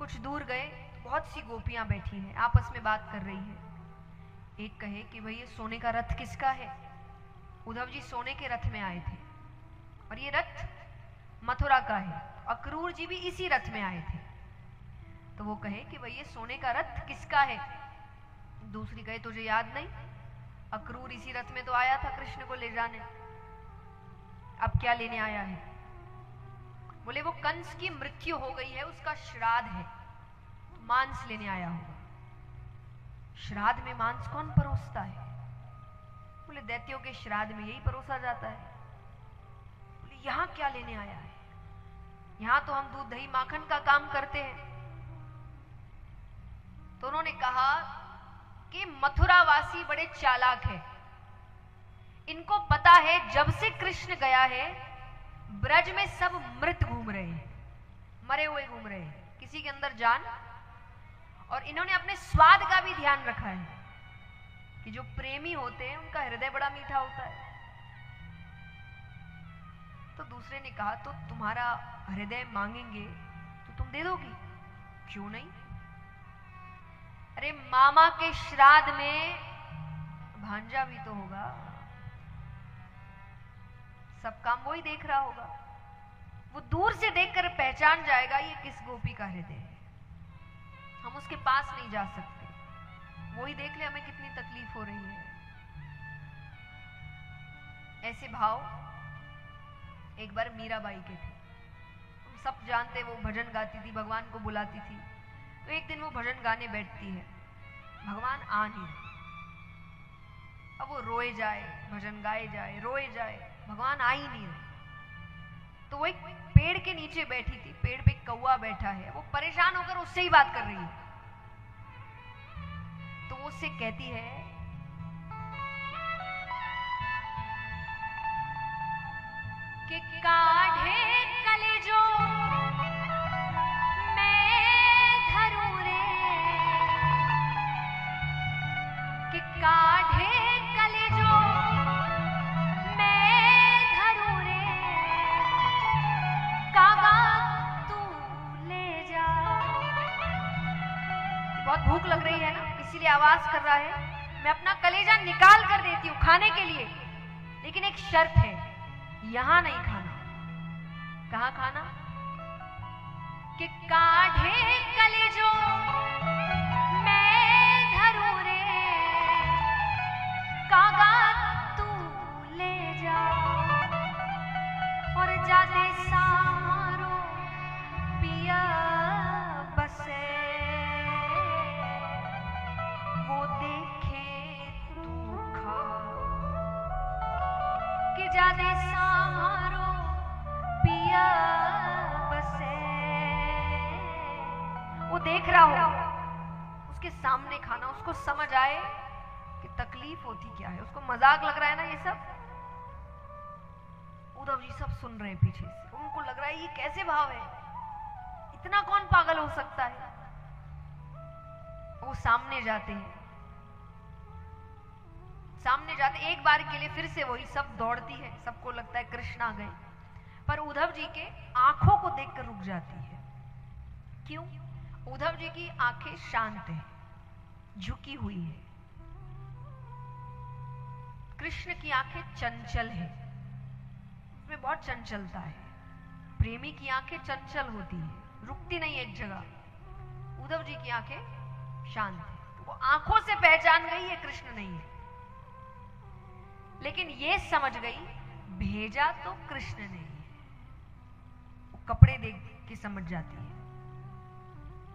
कुछ दूर गए, बहुत सी गोपियां बैठी हैं, आपस में बात कर रही हैं। एक कहे कि भाई ये सोने का रथ किसका है? उद्धव जी सोने के रथ में आए थे और ये रथ मथुरा का है, अक्रूर जी भी इसी रथ में आए थे। तो वो कहे कि भाई ये सोने का रथ किसका है? दूसरी कहे तुझे याद नहीं, अक्रूर इसी रथ में तो आया था कृष्ण को ले जाने, अब क्या लेने आया है? बोले वो कंस की मृत्यु हो गई है, उसका श्राद्ध है, तो मांस लेने आया होगा। श्राद्ध में मांस कौन परोसता है? बोले दैत्यों के श्राद्ध में यही परोसा जाता है। बोले यहां क्या लेने आया है? यहां तो हम दूध दही माखन का काम करते हैं। तो उन्होंने कहा कि मथुरावासी बड़े चालाक है, इनको पता है जब से कृष्ण गया है ब्रज में सब मृत घूम रहे हैं, मरे हुए घूम रहे हैं, किसी के अंदर जान। और इन्होंने अपने स्वाद का भी ध्यान रखा है कि जो प्रेमी होते हैं उनका हृदय बड़ा मीठा होता है। तो दूसरे ने कहा तो तुम्हारा हृदय मांगेंगे तो तुम दे दोगी? क्यों नहीं? अरे मामा के श्राद्ध में भांजा भी तो होगा, सब काम वही देख रहा होगा, वो दूर से देखकर पहचान जाएगा ये किस गोपी का हृदय है। हम उसके पास नहीं जा सकते, वही देख ले हमें कितनी तकलीफ हो रही है। ऐसे भाव एक बार मीराबाई के थे, हम सब जानते, वो भजन गाती थी, भगवान को बुलाती थी। तो एक दिन वो भजन गाने बैठती है, भगवान आ नहीं रहे। अब वो रोए जाए, भजन गाए जाए, रोए जाए, भगवान आ ही नहीं रहे। तो वो एक पेड़ के नीचे बैठी थी, पेड़ पे कौवा बैठा है, वो परेशान होकर उससे ही बात कर रही है। तो वो उससे कहती है कि काढ़े कलेजो मैं धरूं रे, कि काढ़े कलेजो मैं धरूं रे, कागा तू ले जा। बहुत भूख लग रही है ना, इसीलिए आवाज कर रहा है, मैं अपना कलेजा निकाल कर देती हूँ खाने के लिए, लेकिन एक शर्त है, यहां नहीं खाना। कहां खाना? कि काढ़े कलेजो मैं धरूं रे, कागा तू ले जा। और जाते सारो पिया बसे, वो देखे तू खा। कि जाते सारो पिया बसे, वो देख रहा हो, उसके सामने खाना, उसको समझ आए कि तकलीफ होती क्या है, उसको मजाक लग रहा है ना ये सब। उद्धव जी सब सुन रहे हैं पीछे से, उनको लग रहा है ये कैसे भाव है, इतना कौन पागल हो सकता है। वो सामने जाते हैं, सामने जाते एक बार के लिए फिर से वही सब दौड़ती है, सबको लगता है कृष्ण आ गए, पर उद्धव जी के आंखों को देखकर रुक जाती है। क्यों? उद्धव जी की आंखें शांत है, झुकी हुई है। कृष्ण की आंखें चंचल है, उसमें बहुत चंचलता है। प्रेमी की आंखें चंचल होती है, रुकती नहीं एक जगह। उद्धव जी की आंखें शांत है, तो वो आंखों से पहचान गई ये कृष्ण नहीं है, लेकिन ये समझ गई भेजा तो कृष्ण नहीं है। वो कपड़े देख के समझ जाती है,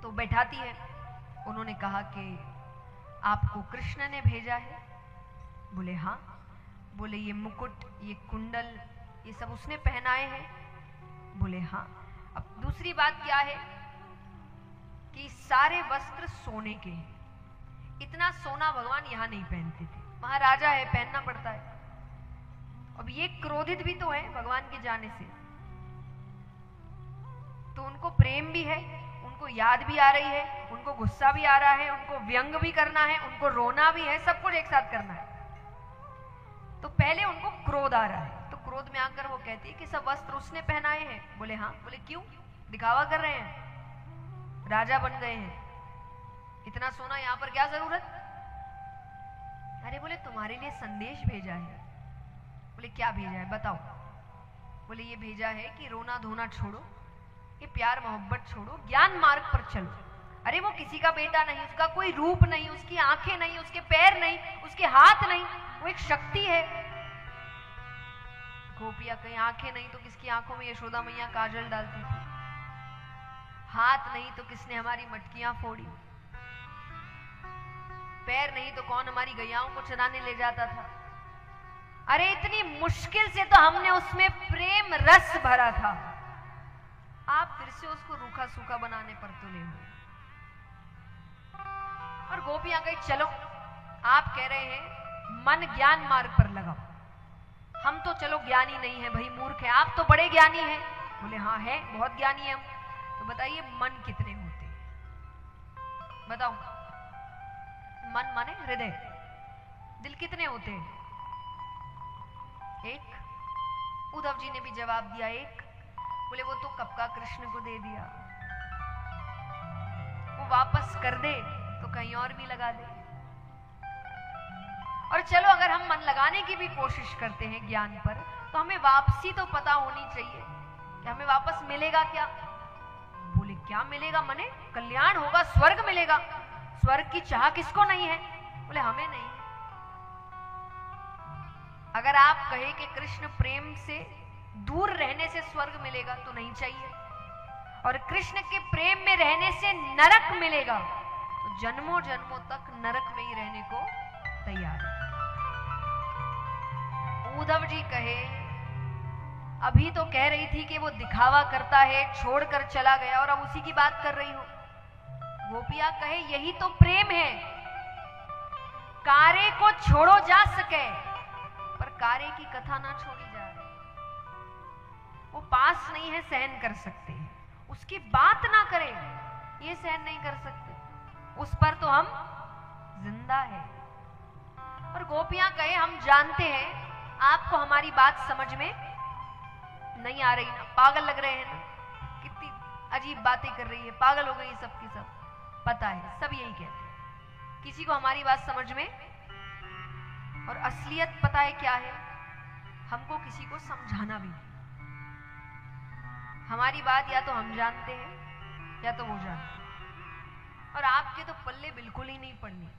तो बैठाती है। उन्होंने कहा कि आपको कृष्ण ने भेजा है? बोले हाँ। बोले ये मुकुट, ये कुंडल, ये सब उसने पहनाए हैं? बोले हाँ। अब दूसरी बात क्या है कि सारे वस्त्र सोने के हैं, इतना सोना भगवान यहां नहीं पहनते थे, महाराजा है, पहनना पड़ता है। अब ये क्रोधित भी तो है भगवान के जाने से, तो उनको प्रेम भी है, उनको याद भी आ रही है, उनको गुस्सा भी आ रहा है, उनको व्यंग भी करना है, उनको रोना भी है, सब कुछ एक साथ करना है। तो पहले उनको क्रोध आ रहा है, तो क्रोध में आकर वो कहती है कि सब वस्त्र उसने पहनाए हैं। बोले हाँ। बोले क्यों? दिखावा कर रहे हैं? राजा बन गए हैं, इतना सोना यहाँ पर क्या जरूरत? अरे बोले तुम्हारे लिए संदेश भेजा है। बोले क्या भेजा है बताओ? बोले ये भेजा है कि रोना धोना छोड़ो, ये प्यार मोहब्बत छोड़ो, ज्ञान मार्ग पर चलो। अरे वो किसी का बेटा नहीं, उसका कोई रूप नहीं, उसकी आंखें नहीं, उसके पैर नहीं, उसके हाथ नहीं, वो एक शक्ति है। गोपिया कहीं आंखें नहीं तो किसकी आंखों में यशोदा मैया काजल डालती थी, हाथ नहीं तो किसने हमारी मटकियां फोड़ी, पैर नहीं तो कौन हमारी गैयाओं को चराने ले जाता था। अरे इतनी मुश्किल से तो हमने उसमें प्रेम रस भरा था, आप फिर से उसको रूखा सूखा बनाने पर तुले हुए। और गोपियां कही चलो, आप कह रहे हैं मन ज्ञान मार्ग पर लगाओ, हम तो चलो ज्ञानी नहीं है भाई, मूर्ख है, आप तो बड़े ज्ञानी हैं। बोले हाँ है, बहुत ज्ञानी है हम। तो बताइए मन कितने होते हैं? बताओ, मन माने हृदय, दिल कितने होते हैं? एक। उद्धव जी ने भी जवाब दिया एक। बोले वो तो कब का कृष्ण को दे दिया, वो वापस कर दे तो कहीं और भी लगा दे। और चलो अगर हम मन लगाने की भी कोशिश करते हैं ज्ञान पर, तो हमें वापसी तो पता होनी चाहिए कि हमें वापस मिलेगा क्या। बोले क्या मिलेगा? मने कल्याण होगा, स्वर्ग मिलेगा। स्वर्ग की चाह किसको नहीं है? बोले हमें नहीं। अगर आप कहे कि कृष्ण प्रेम से दूर रहने से स्वर्ग मिलेगा तो नहीं चाहिए, और कृष्ण के प्रेम में रहने से नरक मिलेगा तो जन्मों जन्मों तक नरक में ही रहने को तैयार है। उद्धव जी कहे अभी तो कह रही थी कि वो दिखावा करता है, छोड़कर चला गया, और अब उसी की बात कर रही हो। गोपिया कहे यही तो प्रेम है, कारे को छोड़ो जा सके पर कारे की कथा ना छोड़ी जा रही। वो पास नहीं है, सहन कर सकते हैं, उसकी बात ना करें ये सहन नहीं कर सकते, उस पर तो हम जिंदा है। और गोपियां कहे हम जानते हैं आपको हमारी बात समझ में नहीं आ रही ना, पागल लग रहे हैं ना, कितनी अजीब बातें कर रही है, पागल हो गई सब की सब। पता है सब यही कहते हैं, किसी को हमारी बात समझ में, और असलियत पता है क्या है, हमको किसी को समझाना भी नहीं। हमारी बात या तो हम जानते हैं या तो वो जानते हैं, और आपके तो पल्ले बिल्कुल ही नहीं पड़नी।